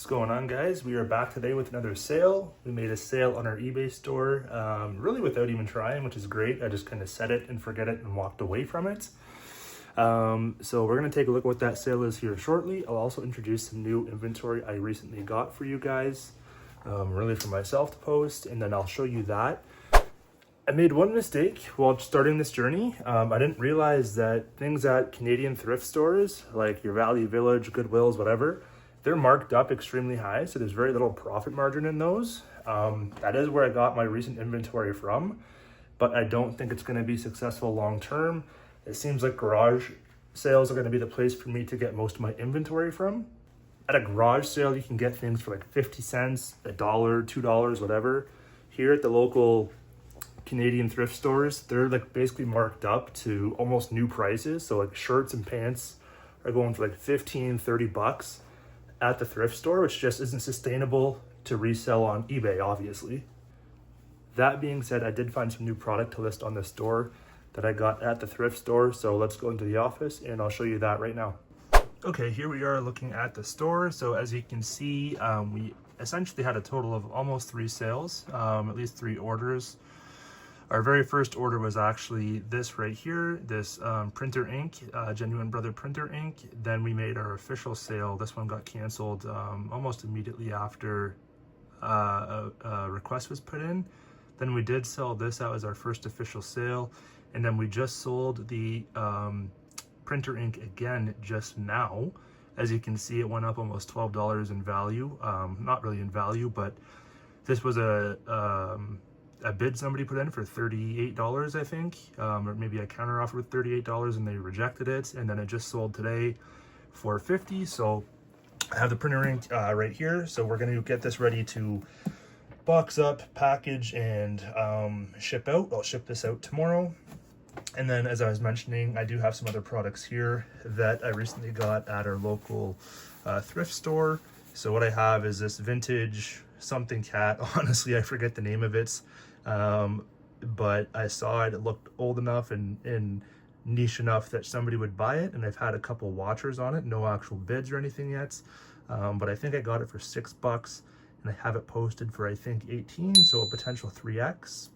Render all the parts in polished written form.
What's going on, guys? We are back today with another sale. We made a sale on our eBay store, really without even trying, which is great. I just kind of set it and forget it and walked away from it. So we're going to take a look at what that sale is here shortly. I'll also introduce some new inventory I recently got for you guys, really for myself to post, and then I'll show you that. I made one mistake while starting this journey. I didn't realize that things at Canadian thrift stores, like your Value Village, Goodwills, whatever, they're marked up extremely high, so there's very little profit margin in those. That is where I got my recent inventory from, but I don't think it's going to be successful long term. It seems like garage sales are going to be the place for me to get most of my inventory from. At a garage sale, you can get things for like 50 cents, $1, $2, whatever. Here at the local Canadian thrift stores, they're like basically marked up to almost new prices. So like shirts and pants are going for like 15, 30 bucks at the thrift store, which just isn't sustainable to resell on eBay, obviously. That being said, I did find some new product to list on the store that I got at the thrift store. So let's go into the office and I'll show you that right now. Okay, here we are looking at the store. So as you can see, we essentially had a total of almost 3 sales, at least 3 orders. Our very first order was actually this right here, this printer ink, Genuine Brother printer ink. Then we made our official sale. This one got canceled almost immediately after a request was put in. Then we did sell this out as our first official sale. And then we just sold the printer ink again just now. As you can see, it went up almost $12 in value. Not really in value, but this was a bid somebody put in for $38, I think, or maybe a counter offer with $38 and they rejected it, and then it just sold today for $50. So I have the printer ink right here, so we're going to get this ready to box up, package, and ship out. I'll ship this out tomorrow. And then, as I was mentioning, I do have some other products here that I recently got at our local thrift store. So what I have is this vintage something cat. Honestly, I forget the name of it. But I saw it, it looked old enough and niche enough that somebody would buy it, and I've had a couple watchers on it, no actual bids or anything yet, but I think I got it for $6 and I have it posted for I think 18, so a potential 3x.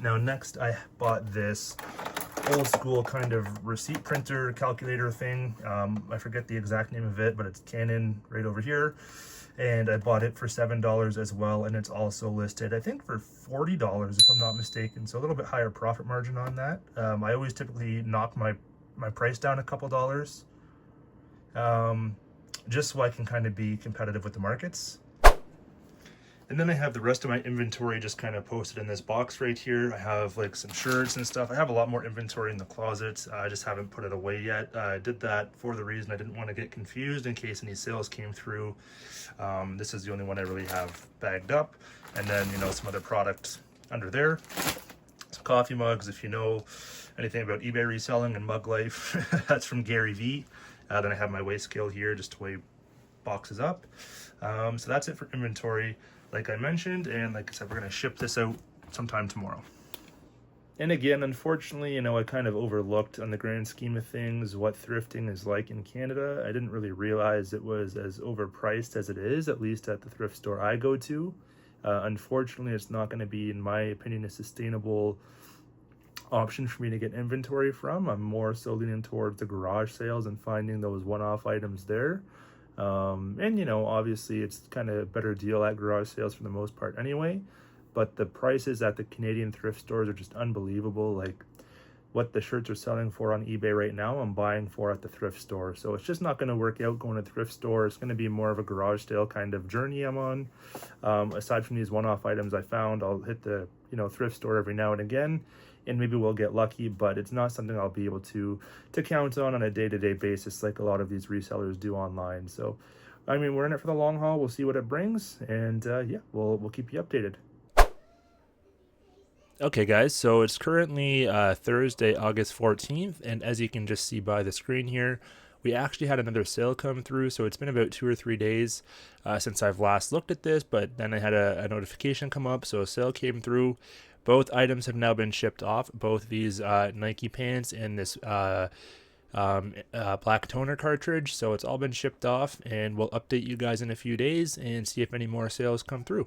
Now next I bought this old school kind of receipt printer calculator thing. I forget the exact name of it, but it's Canon right over here. And I bought it for $7 as well, and it's also listed I think for $40 if I'm not mistaken, so a little bit higher profit margin on that. I always typically knock my price down a couple dollars, just so I can kind of be competitive with the markets. And then I have the rest of my inventory just kind of posted in this box right here. I have like some shirts and stuff. I have a lot more inventory in the closet. I just haven't put it away yet. I did that for the reason I didn't want to get confused in case any sales came through. This is the only one I really have bagged up. And then, you know, some other products under there. Some coffee mugs, if you know anything about eBay reselling and mug life. That's from Gary V. Then I have my weigh scale here just to weigh boxes up. So that's it for inventory. Like I mentioned, and like I said, we're going to ship this out sometime tomorrow. And again, unfortunately, you know, I kind of overlooked on the grand scheme of things what thrifting is like in Canada. I didn't really realize it was as overpriced as it is, at least at the thrift store I go to. Unfortunately, it's not going to be, in my opinion, a sustainable option for me to get inventory from. I'm more so leaning towards the garage sales and finding those one-off items there. And you know, obviously it's kind of a better deal at garage sales for the most part anyway, but the prices at the Canadian thrift stores are just unbelievable. Like what the shirts are selling for on eBay right now, I'm buying for at the thrift store. So it's just not going to work out going to the thrift store. It's going to be more of a garage sale kind of journey I'm on. Aside from these one-off items I found, I'll hit the, you know, thrift store every now and again, and maybe we'll get lucky, but it's not something I'll be able to count on a day-to-day basis like a lot of these resellers do online. So, I mean, we're in it for the long haul. We'll see what it brings, and yeah, we'll keep you updated. Okay, guys, so it's currently Thursday, August 14th, and as you can just see by the screen here, we actually had another sale come through. So it's been about 2 or 3 days since I've last looked at this, but then I had a notification come up, so a sale came through. Both items have now been shipped off, both these Nike pants and this black toner cartridge. So it's all been shipped off, and we'll update you guys in a few days and see if any more sales come through.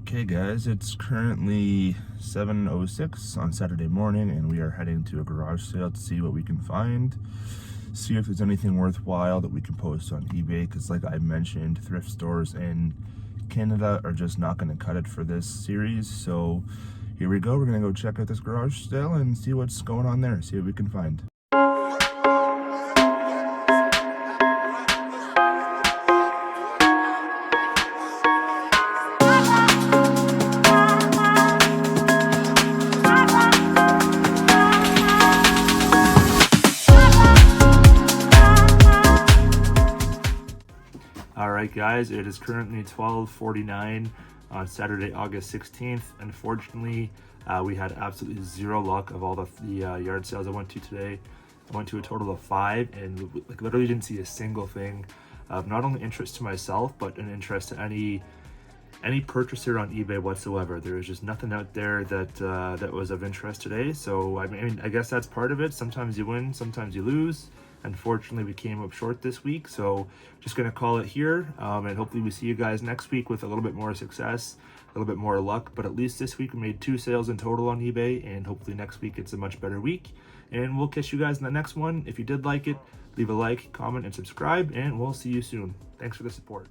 Okay guys, it's currently 7:06 on Saturday morning, and we are heading to a garage sale to see what we can find, see if there's anything worthwhile that we can post on eBay, because like I mentioned, thrift stores in Canada are just not going to cut it for this series. So here we go, we're going to go check out this garage sale and see what's going on there, see what we can find. Alright guys, it is currently 12:49 on Saturday, August 16th. Unfortunately, we had absolutely zero luck of all the yard sales I went to today. I went to a total of 5 and like literally didn't see a single thing of not only interest to myself, but an interest to any purchaser on eBay whatsoever. There was just nothing out there that that was of interest today. So I mean, I guess that's part of it. Sometimes you win, sometimes you lose. Unfortunately, we came up short this week, so just gonna call it here, and hopefully we see you guys next week with a little bit more success, a little bit more luck. But at least this week we made 2 sales in total on eBay, and hopefully next week it's a much better week. And we'll catch you guys in the next one. If you did like it, leave a like, comment, and subscribe, and we'll see you soon. Thanks for the support.